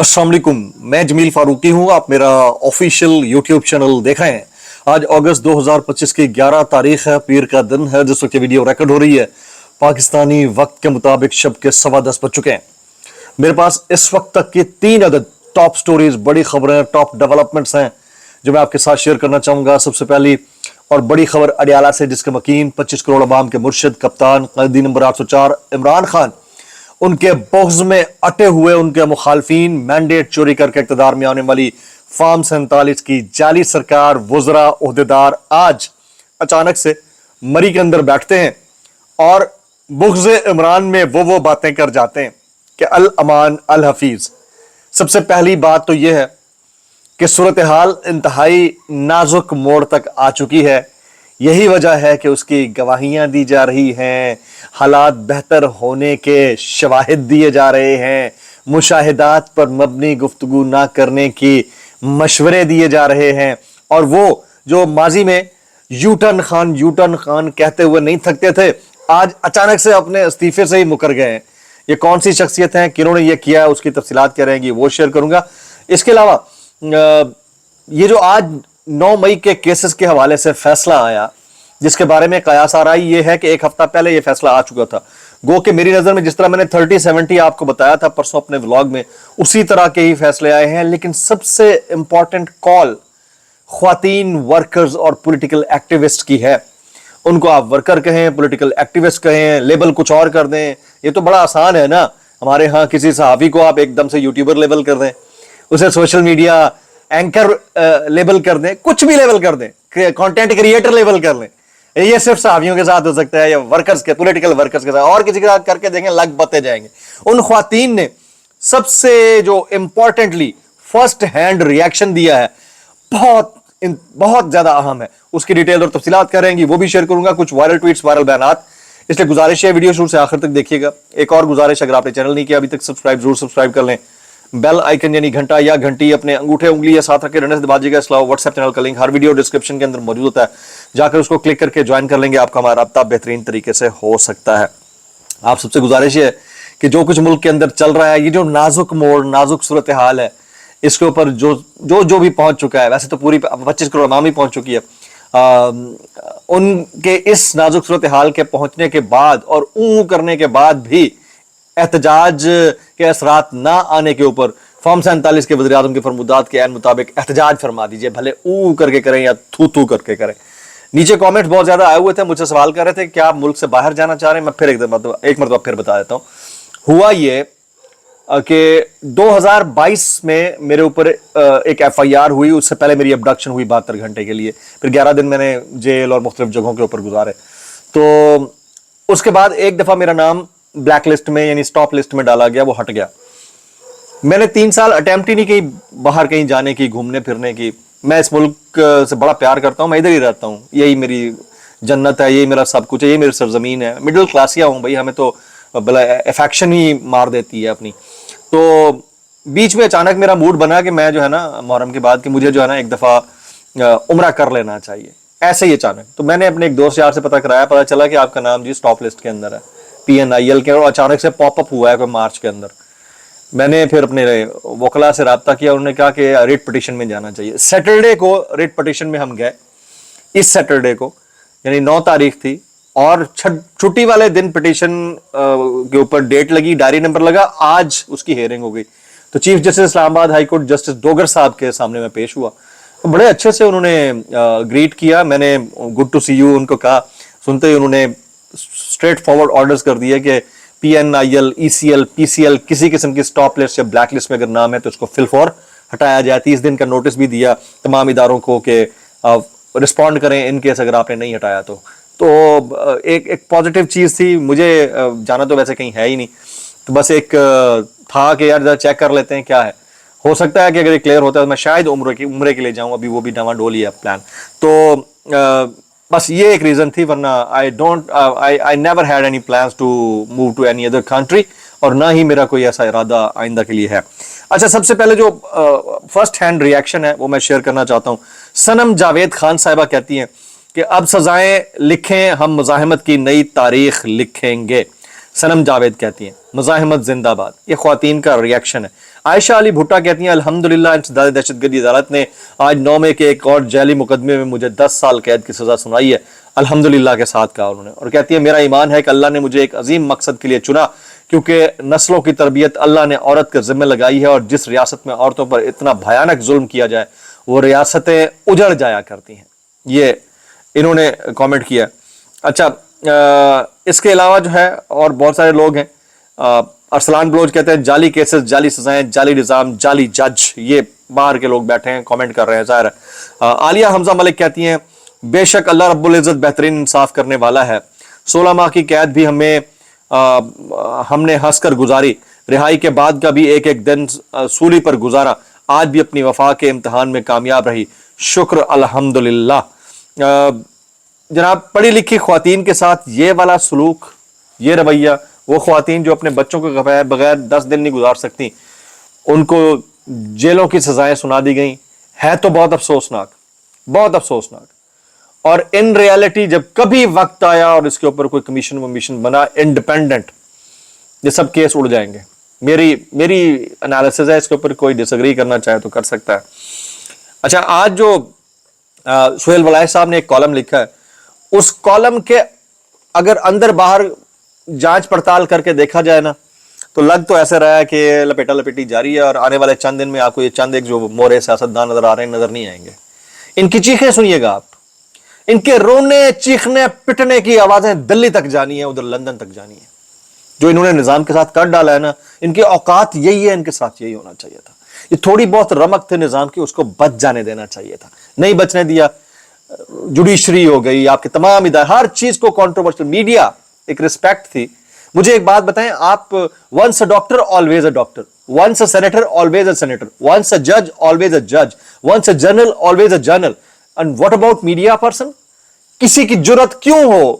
अस्सलाम वालेकुम, मैं जमील फारूकी हूं। आप मेरा ऑफिशियल यूट्यूब चैनल देख रहे हैं। आज अगस्त 2025 की 11 तारीख है, पीर का दिन है जिस वक्त ये वीडियो रिकॉर्ड हो रही है। पाकिस्तानी वक्त के मुताबिक शब के 10:15 बज चुके हैं। मेरे पास इस वक्त तक की 3 अदद टॉप स्टोरीज, बड़ी खबरें, टॉप डेवलपमेंट्स हैं जो मैं आपके साथ शेयर करना चाहूंगा। सबसे पहली और बड़ी खबर अडियाला से, जिसके मकीन 25 करोड़ अवाम के मुर्शिद, कप्तान, कैदी नंबर 804 इमरान खान, उनके बोझ में अटे हुए उनके मुखालफीन मैंडेट चोरी करके इक़्तिदार में आने वाली फार्म 47 की जाली सरकार, वुज़रा, ओहदेदार आज अचानक से मरी के अंदर बैठते हैं और बुग़्ज़ इमरान में वो बातें कर जाते हैं कि अल अमान अल हफीज। सबसे पहली बात तो यह है कि सूरत हाल इंतहाई नाजुक मोड़ तक आ चुकी है। यही वजह है कि उसकी गवाहियां दी जा रही हैं, हालात बेहतर होने के शवाहिद दिए जा रहे हैं, मुशाहिदात पर मबनी गुफ्तगू ना करने की मशवरे दिए जा रहे हैं। और वो जो माजी में यूटर्न खान कहते हुए नहीं थकते थे, आज अचानक से अपने इस्तीफे से ही मुकर गए हैं। ये कौन सी शख्सियत हैं, किन्होंने ये किया, उसकी तफसीलात क्या रहेंगी वो शेयर करूंगा। इसके अलावा ये जो आज 9 मई के केसेस के हवाले से फैसला आया, जिसके बारे में कयास आ रहा है, ये है कि एक हफ्ता पहले ये फैसला आ चुका था। गो कि मेरी नजर में जिस तरह मैंने 30-70 आपको बताया था परसों अपने व्लॉग में, उसी तरह के ही फैसले आए हैं। लेकिन सबसे इंपॉर्टेंट कॉल ख्वातीन वर्कर्स और पॉलिटिकल एक्टिविस्ट की है। उनको आप वर्कर कहें, पॉलिटिकल एक्टिविस्ट कहें, लेबल कुछ और कर दें, ये तो बड़ा आसान है ना। हमारे यहाँ किसी सहाफ़ी को आप एकदम से यूट्यूबर लेबल कर दें, उसे सोशल मीडिया एंकर लेबल कर दें, कुछ भी लेबल कर दें, कंटेंट क्रिएटर लेबल कर लें। ये सिर्फ सहाफ़ियों के साथ हो सकता है या वर्कर्स के, पॉलिटिकल वर्कर्स के साथ, और किसी के साथ करके देंगे लग बते जाएंगे। उन ख्वातीन ने सबसे जो इंपॉर्टेंटली फर्स्ट हैंड रिएक्शन दिया है, बहुत ज्यादा अहम है। उसकी डिटेल और तफसीलात करेंगी, वो भी शेयर करूंगा। कुछ वायरल ट्वीट्स, वायरल बयानात, इसलिए गुजारिश है वीडियो शुरू से आखिर तक देखिएगा। एक और गुजारिश, अगर आपने चैनल नहीं किया अभी तक सब्सक्राइब जरूर सब्सक्राइब कर लें। बेल आइकन यानी घंटा या घंटी अपने अंगूठे उंगली या साथ रखे रहने से दबाजिएगा। इसके अलावा व्हाट्सएप चैनल का लिंक हर वीडियो डिस्क्रिप्शन के अंदर मौजूद होता है, जाकर उसको क्लिक करके ज्वाइन कर लेंगे। आपका हमारा रब्ता बेहतरीन तरीके से हो सकता है। आप सबसे गुजारिश है कि जो कुछ मुल्क के अंदर चल रहा है, ये जो नाजुक मोड़, नाजुक सूरत हाल है, इसके ऊपर जो भी पहुंच चुका है, वैसे तो पूरी 25 करोड़ अवाम ही पहुंच चुकी है, उनके इस नाजुक सूरत हाल के पहुंचने के बाद और करने के बाद भी एहतजाज के असरात ना आने के ऊपर फॉर्म 47 के वज़ीर आज़म के फरमुदात के ऐन मुताबिक एहतजाज फरमा दीजिए, भले करके करें या थू करके करें। नीचे कमेंट्स बहुत ज्यादा आए हुए थे, मुझसे सवाल कर रहे थे क्या आप मुल्क से बाहर जाना चाह रहे हैं। मैं फिर एक मरतबा फिर बता देता हूँ। हुआ ये कि 2022 में मेरे ऊपर एक FIR हुई। उससे पहले मेरी अबडक्शन हुई 72 घंटे के लिए, फिर 11 दिन मैंने जेल और मुख्तलिफ जगहों के ऊपर गुजारे। तो उसके बाद एक दफा मेरा नाम ब्लैक लिस्ट में यानी स्टॉप लिस्ट में डाला गया, वो हट गया। मैंने 3 साल अटेम्प्ट ही नहीं की बाहर कहीं जाने की, घूमने फिरने की। मैं इस मुल्क से बड़ा प्यार करता हूँ, मैं इधर ही रहता हूँ, यही मेरी जन्नत है, यही मेरा सब कुछ है, यही मेरी सरजमीन है। मिडिल क्लासिया हूँ भाई, हमें तो भला अफेक्शन ही मार देती है अपनी। तो बीच में अचानक मेरा मूड बना कि मैं जो है ना मुहर्रम के बाद कि मुझे जो है ना एक दफ़ा उम्रा कर लेना चाहिए, ऐसे ही अचानक। तो मैंने अपने एक दोस्त यार से पता कराया, पता चला कि आपका नाम जी स्टॉप लिस्ट के अंदर है, PNIL के, और अचानक से पॉपअप हुआ है कोई मार्च के अंदर। मैंने फिर अपने वकला से रब्ता किया, उन्होंने कहा कि रेट पिटीशन में जाना चाहिए। सैटरडे को रेट पिटीशन में हम गए, इस सैटरडे को यानी 9 तारीख थी, और छुट्टी वाले दिन पिटीशन के ऊपर डेट लगी, डायरी नंबर लगा, आज उसकी हेयरिंग हो गई। तो chief justice Islamabad high court justice Dogar साहब के सामने मैं पेश हुआ। तो बड़े अच्छे से उन्होंने ग्रीट किया, मैंने गुड टू सी यू उनको कहा। सुनते ही उन्होंने स्ट्रेट फॉरवर्ड ऑर्डर्स कर दिए कि PNIL, ECL, PCL किसी किस्म की स्टॉप लिस्ट या ब्लैक लिस्ट में अगर नाम है तो उसको फिल फॉर हटाया जाए। 30 दिन का नोटिस भी दिया तमाम इदारों को कि रिस्पॉन्ड करें इन केस अगर आपने नहीं हटाया तो। एक पॉजिटिव चीज़ थी। मुझे जाना तो वैसे कहीं है ही नहीं, तो बस एक था कि यार जरा चेक कर लेते हैं क्या है। हो सकता है कि अगर ये क्लियर होता है तो मैं शायद उम्रे के लिए जाऊँ, अभी वो भी डावाडोल ही है प्लान। तो बस ये एक रीजन थी, वरना I never had any plans to move to any other country, और ना ही मेरा कोई ऐसा इरादा आइंदा के लिए है। अच्छा, सबसे पहले जो फर्स्ट हैंड रिएक्शन है वो मैं शेयर करना चाहता हूँ। सनम जावेद खान साहिबा कहती हैं कि अब सजाएं लिखें, हम मुजाहिमत की नई तारीख लिखेंगे। सनम जावेद कहती हैं मज़ाहिमत जिंदाबाद। ये ख्वातीन का रिएक्शन है। आयशा अली भुट्टा कहती हैं अल्हम्दुलिल्लाह इंसदाद दहशतगर्दी अदालत ने आज 9 मई के एक और जैली मुकदमे में मुझे 10 साल कैद की सजा सुनाई है। अल्हम्दुलिल्लाह के साथ कहा उन्होंने, और कहती है मेरा ईमान है कि अल्लाह ने मुझे एक अजीम मकसद के लिए चुना, क्योंकि नस्लों की तरबियत अल्लाह ने औरत के जिम्मे लगाई है, और जिस रियासत में औरतों पर इतना भयानक जुल्म किया जाए वो रियासतें उजड़ जाया करती हैं। ये इन्होंने कमेंट किया। अच्छा, इसके अलावा जो है और बहुत सारे लोग हैं। अरसलान बलोच कहते हैं जाली केसेस, जाली सजाएं, जाली निज़ाम, जाली जज। ये बाहर के लोग बैठे हैं कमेंट कर रहे हैं, ज़ाहिर है। आलिया हमजा मलिक कहती हैं बेशक अल्लाह रब्बुल इज़्ज़त बेहतरीन इंसाफ करने वाला है। 16 माह की कैद भी हमने हंसकर गुजारी, रिहाई के बाद का भी एक एक दिन सूली पर गुजारा, आज भी अपनी वफा के इम्तिहान में कामयाब रही, शुक्र अल्हम्दुलिल्लाह। जनाब, पढ़ी लिखी ख्वातीन के साथ ये वाला सलूक, ये रवैया, वो ख्वातीन जो अपने बच्चों के बगैर 10 दिन नहीं गुजार सकती, उनको जेलों की सजाएं सुना दी गई, है तो बहुत अफसोसनाक, बहुत अफसोसनाक। और इन रियलिटी जब कभी वक्त आया और इसके ऊपर कोई कमीशन बना इंडिपेंडेंट, ये सब केस उड़ जाएंगे। मेरी एनालिसिस है, इसके ऊपर कोई डिसएग्री करना चाहे तो कर सकता है। अच्छा, आज जो सुहेल वलायत साहब ने एक कॉलम लिखा है, उस कॉलम के अगर अंदर बाहर जांच पड़ताल करके देखा जाए ना, तो लग तो ऐसे रहा है कि लपेटा लपेटी जारी है, और आने वाले चंद दिन में आपको ये चंद एक जो मोरे सियासतदान नजर आ रहे हैं नजर नहीं आएंगे। इनकी चीखें सुनिएगा आप, इनके रोने चीखने पिटने की आवाजें दिल्ली तक जानी है, उधर लंदन तक जानी है। जो इन्होंने निजाम के साथ कर डाला है ना, इनकी औकात यही है, इनके साथ यही होना चाहिए था। ये थोड़ी बहुत रमक थे निजाम की, उसको बच जाने देना चाहिए था, नहीं बचने दिया। जुडिशरी हो गई, आपके तमाम इदारे, हर चीज को कंट्रोवर्शियल, मीडिया एक रिस्पेक्ट थी। मुझे एक बात बताएं आप, once a doctor always a doctor, once a senator always a senator, once a जज ऑलवेज अ जज, once a journal always a journal, and what about media person? किसी की जुर्रत क्यों हो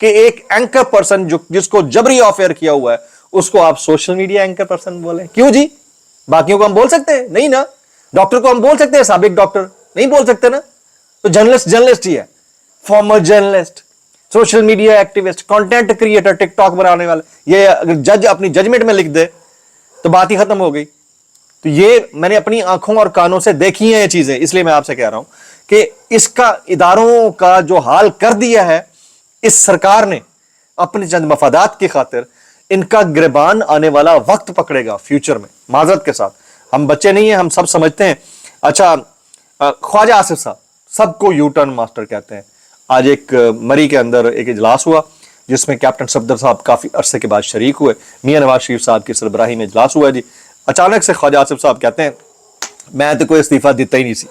कि एक एंकर पर्सन जिसको जबरी ऑफेयर किया हुआ है उसको आप सोशल मीडिया एंकर पर्सन बोले? क्यों जी? बाकियों को हम बोल सकते हैं? नहीं ना। डॉक्टर को हम बोल सकते हैं, साबिक डॉक्टर नहीं बोल सकते ना। तो जर्नलिस्ट ही है, farmer journalist, social media activist, content creator, TikTok बनाने वाले। ये अगर जज अपनी जजमेंट में लिख दे तो बात ही खत्म हो गई। तो ये मैंने अपनी आंखों और कानों से देखी हैं ये चीजें, इसलिए मैं आपसे कह रहा हूं कि इसका इदारों का जो हाल कर दिया है इस सरकार ने अपने चंद मफादात की खातिर, इनका गिरबान आने वाला वक्त पकड़ेगा फ्यूचर में। माजरत के साथ, हम बच्चे नहीं हैं, हम सब समझते हैं। अच्छा, ख्वाजा आसिफ साहब सबको यू टर्न मास्टर कहते हैं। आज एक मरी के अंदर एक इजलास हुआ जिसमें कैप्टन सफदर साहब काफी अरसे के बाद शरीक हुए। मियां नवाज शरीफ साहब की सरबराही में इजलास हुआ जी। अचानक से ख्वाजा आसिफ साहब कहते हैं मैं तो कोई इस्तीफा देता ही नहीं सी,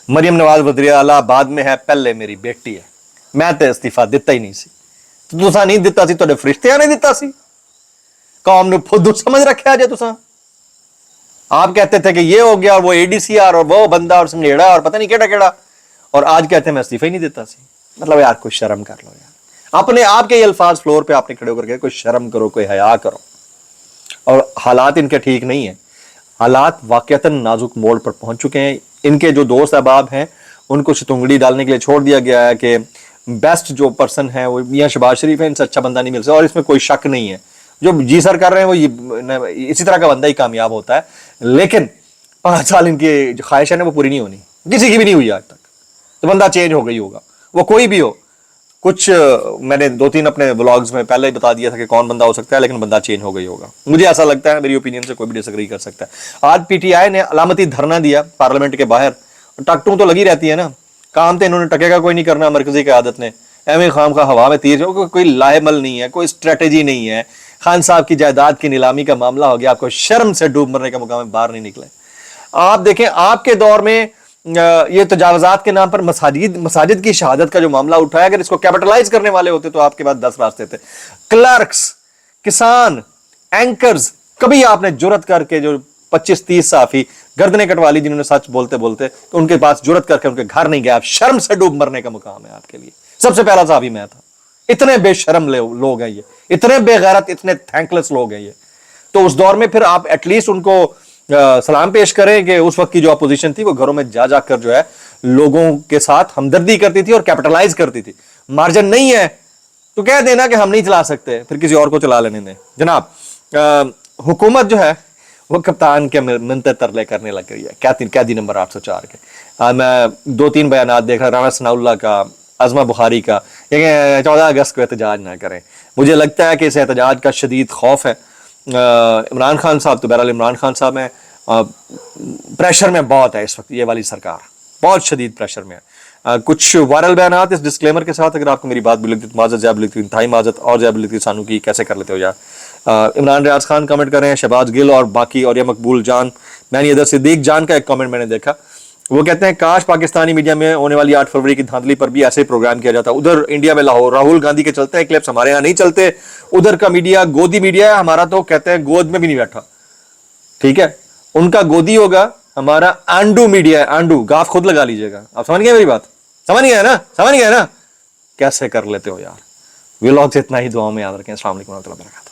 मरियम नवाज वज़ीर आला बाद में है, पहले मेरी बेटी है, मैं तो इस्तीफा देता ही नहीं सी। तो तुसा नहीं दिता सी, तुहाडे फरिश्तियां ने दिता सी, कौम ने फुद्दू समझ रखा जे तुसा। आप कहते थे कि ये हो गया, वो एडीसीआर और वो बंदा और संगेड़ा और पता नहीं केड़ा केड़ा, और आज कहते हैं मैं इस्तीफा ही नहीं देता सी। मतलब यार कोई शर्म कर लो यार, अपने आप के अल्फाज फ्लोर पे आपने खड़े होकर के कोई शर्म करो, कोई हया करो। और हालात इनके ठीक नहीं है, हालात वाकईतन नाजुक मोड़ पर पहुंच चुके हैं। इनके जो दोस्त अहबाब हैं उनको शितुंगड़ी डालने के लिए छोड़ दिया गया है कि बेस्ट जो पर्सन है वो मियां शहबाज शरीफ है, इनसे अच्छा बंदा नहीं मिल सकता। और इसमें कोई शक नहीं है, जो जी सर कर रहे हैं वो इसी तरह का बंदा ही कामयाब होता है। लेकिन 5 साल इनकी जो ख्वाहिश है ना वो पूरी नहीं होनी, किसी की भी नहीं हुई आज तक। तो बंदा चेंज हो गई होगा, वो कोई भी हो। कुछ मैंने 2-3 अपने व्लॉग्स में पहले ही बता दिया था कि कौन बंदा हो सकता है, लेकिन बंदा चेंज हो गई होगा, मुझे ऐसा लगता है। मेरी ओपिनियन से कोई भी डिसएग्री कर सकता है। आज पीटीआई ने अलामती धरना दिया पार्लियामेंट के बाहर। टकटू तो लगी रहती है ना, काम तो इन्होंने टकेगा कोई नहीं करना, मरकजी की आदत ने एवं खाम खा हवा में तीर, कोई लाहेमल नहीं है, कोई स्ट्रेटेजी नहीं है। खान साहब की जायदाद की नीलामी का मामला हो गया, आपको शर्म से डूब मरने का मुकाम बाहर नहीं निकले। आप देखें आपके दौर में ये तजावजात के नाम पर मसाजिद की शहादत का जो मामला उठाया, अगर इसको कैपिटलाइज करने वाले होते तो आपके पास 10 रास्ते थे। क्लर्क्स, किसान, एंकर्स, कभी आपने जुर्रत करके जो 25-30 साफी गर्दनें कटवा ली जिन्होंने सच बोलते बोलते, तो उनके पास जुर्रत करके उनके घर नहीं गया, शर्म से डूब मरने का मुकाम है आपके लिए। सबसे पहला साफी मैं था। इतने बेशर्म लोग हैं ये, इतने बेगैरत, इतने थैंकलेस लोग हैं ये। तो उस दौर में फिर आप एटलीस्ट उनको सलाम पेश करें कि उस वक्त की जो अपोजिशन थी वो घरों में जा जाकर जो है लोगों के साथ हमदर्दी करती थी और कैपिटलाइज करती थी। मार्जिन नहीं है, تو کہہ دینا کہ ہم نہیں چلا سکتے, پھر کسی اور کو چلا لینے دیں. جناب حکومت جو ہے وہ کپتان کے منتر ترلے کرنے لگ گئی ہے. قیدی نمبر 804 کے میں 2-3 بیانات دیکھ رہا, رانا ثناء اللہ کا, عظمہ بخاری کا, کہ 14 اگست کو احتجاج نہ کریں. مجھے لگتا ہے کہ اس احتجاج کا شدید خوف ہے. عمران خان صاحب تو بہرحال عمران خان صاحب ہیں, پریشر میں بہت ہے اس وقت, یہ والی سرکار بہت شدید پریشر میں ہے. کچھ وائرل بیانات اس ڈسکلیمر کے ساتھ, اگر آپ کو میری بات بھی لگتی معذرت, زیادہ لگتی, انتہائی معذرت, اور زیادہ لگتی سانو کی کیسے کر لیتے ہو یار. عمران ریاض خان کمنٹ کر رہے ہیں, شہباز گل اور باقی, اور یہ مقبول جان, میں نے ادھر صدیق جان کا ایک کمنٹ میں نے دیکھا, وہ کہتے ہیں کاش پاکستانی میڈیا میں ہونے والی 8 فروری کی دھاندلی پر بھی ایسے پروگرام کیا جاتا. ادھر انڈیا میں لاہور راہل گاندھی کے چلتے ہیں کلپس, ہمارے یہاں نہیں چلتے. ادھر کا میڈیا گودی میڈیا ہے, ہمارا تو کہتے ہیں گود میں بھی نہیں بیٹھا. ٹھیک ہے, ان کا گودی ہوگا, ہمارا آنڈو میڈیا ہے. آنڈو گاف خود لگا لیجیے گا. آپ سمجھ گئے میری بات, سمجھ گئے نا, کیسے کر لیتے ہو یار. ولاگ سے اتنا ہی, دعاؤں میں یاد رکھیں. السلام علیکم ورحمۃ اللہ وبرکاتہ.